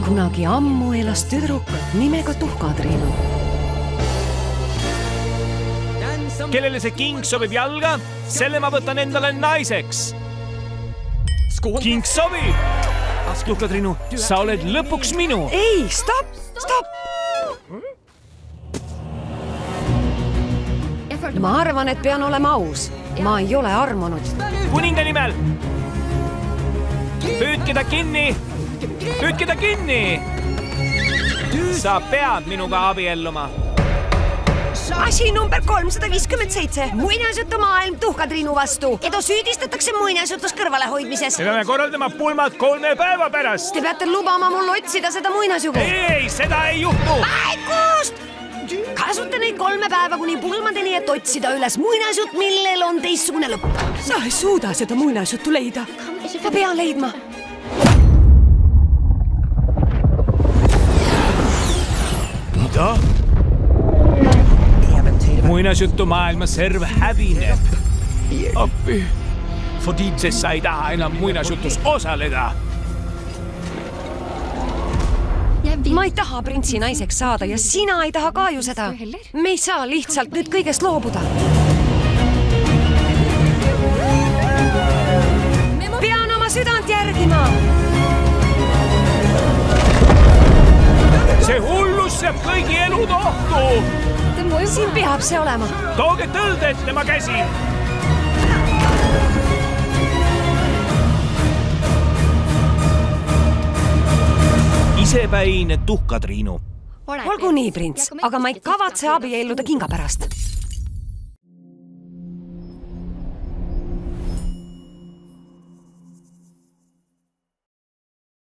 kunagi ammu elas tüdruk nimega Tuhkatriinu. Kellele see king sobib jalga, selle ma võtan endale naiseks. King sobib! Tuhkatriinu, sa oled lõpuks minu. Ei, stopp! Ma arvan, et pean olema aus. Ma ei ole armunud. Kuninga nimel! Püüdke ta kinni! Püüdke ta kinni! Sa pead minuga abielluma. Asi number 357. Muinasjutumaailm Tuhkatriinu vastu. Edo süüdistatakse muinasjutus kõrvalehoidmises. Me peame korraldama pulmad 3 päeva pärast. Te peate lubama mul otsida seda muinasjugu. Ei, seda ei juhtu! Vaikust! Kasuta neid 3 päeva kuni pulmadeni, et otsida üles muinasjut, millel on teistsugune lõpp. Sa ei suuda seda muinasjuttu leida. Ma pean leidma. Mida? Muinasjutu maailma serv hävineb. Appi. Sest sa ei taha enam muinasjutus osaleda. Ma ei taha printsi naiseks saada ja sina ei taha ka ju seda. Me ei saa lihtsalt nüüd kõigest loobuda. Pean oma südant järgima. See hullus seab kõigi elud ohtu. Siin peab see olema. Tooge tõlded tema käsi. Isepäine Tuhkatriinu. Olgu nii, prints, aga ma ei kavatse abielluda kinga pärast.